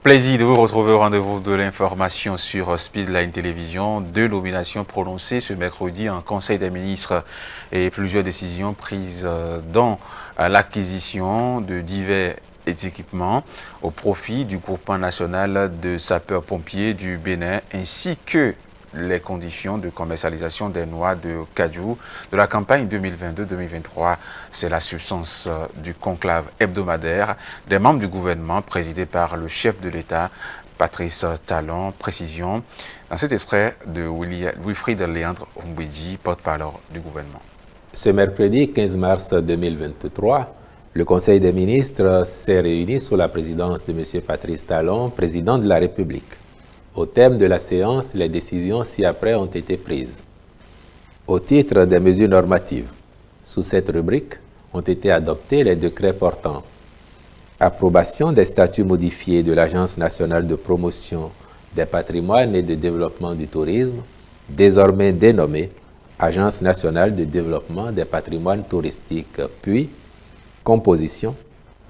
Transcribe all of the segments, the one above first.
Plaisir de vous retrouver au rendez-vous de l'information sur Speedline Télévision. 2 nominations prononcées ce mercredi en Conseil des ministres et plusieurs décisions prises dans l'acquisition de divers équipements au profit du groupement national de sapeurs-pompiers du Bénin ainsi que les conditions de commercialisation des noix de cajou de la campagne 2022-2023. C'est la substance du conclave hebdomadaire des membres du gouvernement présidé par le chef de l'État, Patrice Talon. Précision dans cet extrait de Wilfried Léandre Ombedji, porte-parole du gouvernement. Ce mercredi 15 mars 2023, le Conseil des ministres s'est réuni sous la présidence de M. Patrice Talon, président de la République. Au thème de la séance, les décisions ci-après ont été prises. Au titre des mesures normatives, sous cette rubrique, ont été adoptés les décrets portant approbation des statuts modifiés de l'Agence nationale de promotion des patrimoines et de développement du tourisme, désormais dénommée Agence nationale de développement des patrimoines touristiques, puis composition,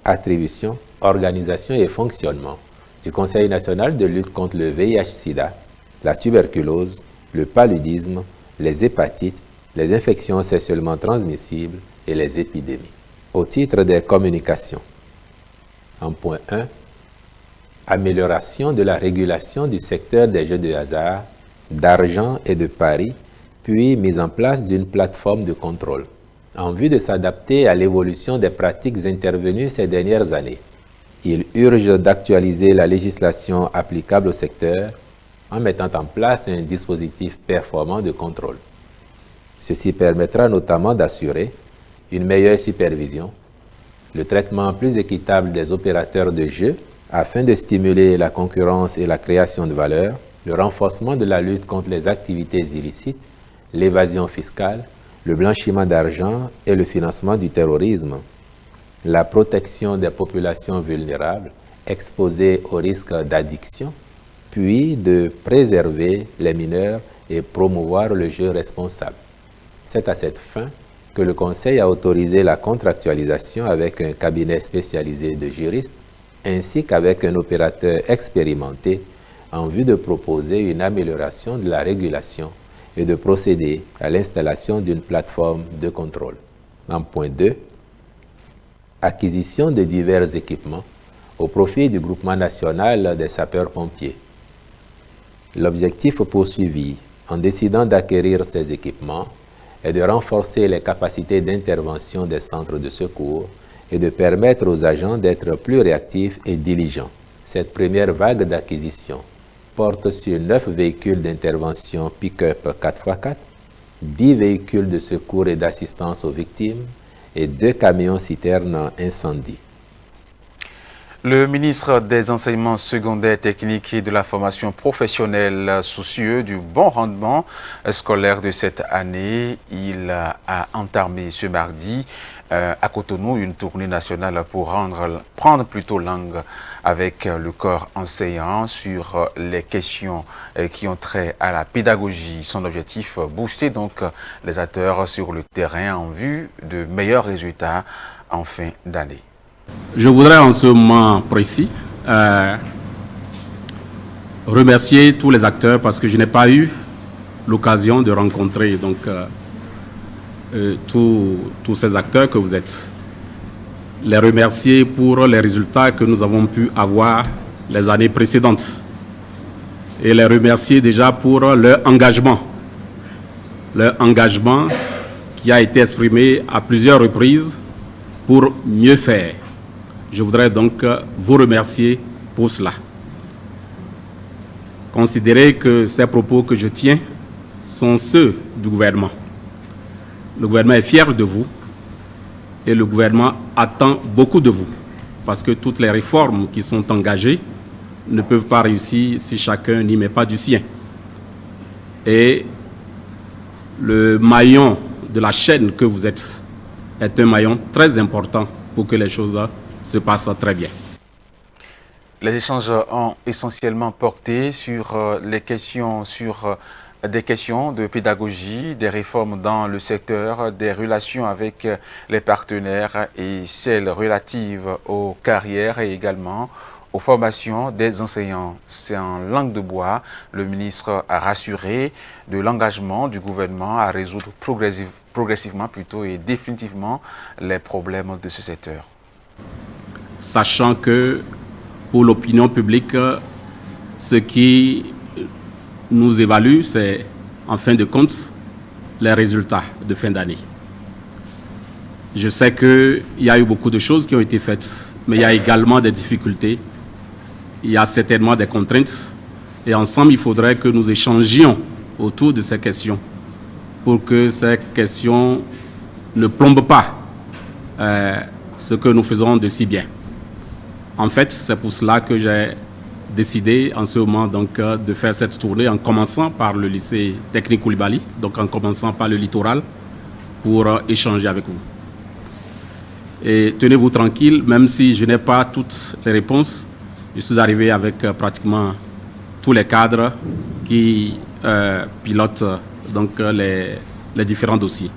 attribution, organisation et fonctionnement du Conseil national de lutte contre le VIH-Sida, la tuberculose, le paludisme, les hépatites, les infections sexuellement transmissibles et les épidémies. Au titre des communications, en point 1, amélioration de la régulation du secteur des jeux de hasard, d'argent et de paris, puis mise en place d'une plateforme de contrôle, en vue de s'adapter à l'évolution des pratiques intervenues ces dernières années. Il urge d'actualiser la législation applicable au secteur en mettant en place un dispositif performant de contrôle. Ceci permettra notamment d'assurer une meilleure supervision, le traitement plus équitable des opérateurs de jeux afin de stimuler la concurrence et la création de valeur, le renforcement de la lutte contre les activités illicites, l'évasion fiscale, le blanchiment d'argent et le financement du terrorisme, la protection des populations vulnérables exposées au risque d'addiction, puis de préserver les mineurs et promouvoir le jeu responsable. C'est à cette fin que le Conseil a autorisé la contractualisation avec un cabinet spécialisé de juristes ainsi qu'avec un opérateur expérimenté en vue de proposer une amélioration de la régulation et de procéder à l'installation d'une plateforme de contrôle. En point 2, acquisition de divers équipements au profit du groupement national des sapeurs-pompiers. L'objectif poursuivi en décidant d'acquérir ces équipements est de renforcer les capacités d'intervention des centres de secours et de permettre aux agents d'être plus réactifs et diligents. Cette première vague d'acquisition porte sur 9 véhicules d'intervention pick-up 4x4, 10 véhicules de secours et d'assistance aux victimes et 2 camions-citernes incendie. Le ministre des Enseignements secondaires techniques et de la formation professionnelle, soucieux du bon rendement scolaire de cette année, il a entamé ce mardi à Cotonou une tournée nationale pour prendre plutôt langue avec le corps enseignant sur les questions qui ont trait à la pédagogie. Son objectif, booster donc les acteurs sur le terrain en vue de meilleurs résultats en fin d'année. Je voudrais en ce moment précis remercier tous les acteurs parce que je n'ai pas eu l'occasion de rencontrer donc, tous ces acteurs que vous êtes. Les remercier pour les résultats que nous avons pu avoir les années précédentes et les remercier déjà pour leur engagement qui a été exprimé à plusieurs reprises pour mieux faire. Je voudrais donc vous remercier pour cela. Considérez que ces propos que je tiens sont ceux du gouvernement. Le gouvernement est fier de vous et le gouvernement attend beaucoup de vous parce que toutes les réformes qui sont engagées ne peuvent pas réussir si chacun n'y met pas du sien. Et le maillon de la chaîne que vous êtes est un maillon très important pour que les choses se passent très bien. Les échanges ont essentiellement porté sur des questions de pédagogie, des réformes dans le secteur, des relations avec les partenaires et celles relatives aux carrières et également aux formations des enseignants. C'est en langue de bois. Le ministre a rassuré de l'engagement du gouvernement à résoudre progressivement plutôt et définitivement les problèmes de ce secteur. Sachant que pour l'opinion publique, ce qui nous évalue, c'est en fin de compte les résultats de fin d'année. Je sais qu'il y a eu beaucoup de choses qui ont été faites, mais il y a également des difficultés. Il y a certainement des contraintes. Et ensemble, il faudrait que nous échangions autour de ces questions pour que ces questions ne plombent pas ce que nous faisons de si bien. En fait, c'est pour cela que j'ai décidé en ce moment donc, de faire cette tournée en commençant par le lycée technique Koulibaly, donc en commençant par le littoral pour échanger avec vous. Et tenez-vous tranquille, même si je n'ai pas toutes les réponses, je suis arrivé avec pratiquement tous les cadres qui pilotent donc, les différents dossiers.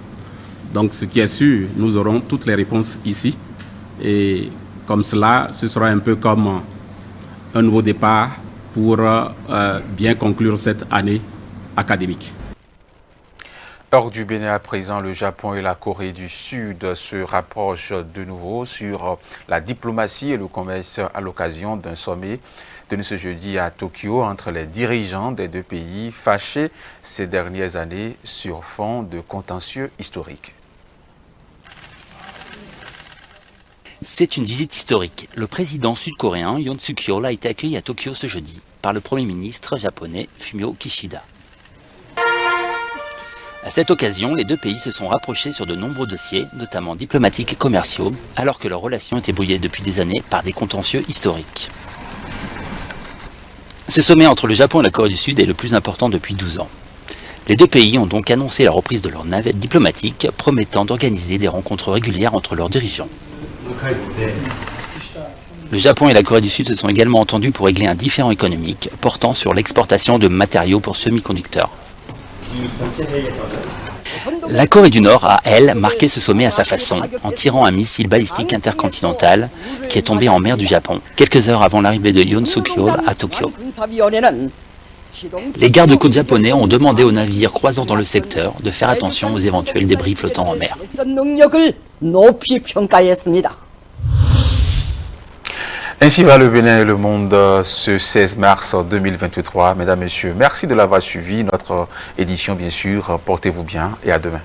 Donc ce qui est sûr, nous aurons toutes les réponses ici. Et comme cela, ce sera un peu comme un nouveau départ pour bien conclure cette année académique. Hors du Bénin à présent, le Japon et la Corée du Sud se rapprochent de nouveau sur la diplomatie et le commerce à l'occasion d'un sommet tenu ce jeudi à Tokyo entre les dirigeants des deux pays fâchés ces dernières années sur fond de contentieux historiques. C'est une visite historique. Le président sud-coréen Yoon Suk-yeol a été accueilli à Tokyo ce jeudi par le Premier ministre japonais Fumio Kishida. À cette occasion, les deux pays se sont rapprochés sur de nombreux dossiers, notamment diplomatiques et commerciaux, alors que leurs relations étaient brouillées depuis des années par des contentieux historiques. Ce sommet entre le Japon et la Corée du Sud est le plus important depuis 12 ans. Les deux pays ont donc annoncé la reprise de leur navette diplomatique, promettant d'organiser des rencontres régulières entre leurs dirigeants. Le Japon et la Corée du Sud se sont également entendus pour régler un différend économique portant sur l'exportation de matériaux pour semi-conducteurs. La Corée du Nord a, elle, marqué ce sommet à sa façon, en tirant un missile balistique intercontinental qui est tombé en mer du Japon, quelques heures avant l'arrivée de Yoon Suk-yeol à Tokyo. Les gardes-côtes japonais ont demandé aux navires croisant dans le secteur de faire attention aux éventuels débris flottant en mer. Ainsi va le Bénin et le monde ce 16 mars 2023. Mesdames, Messieurs, merci de l'avoir suivi. Notre édition, bien sûr, portez-vous bien et à demain.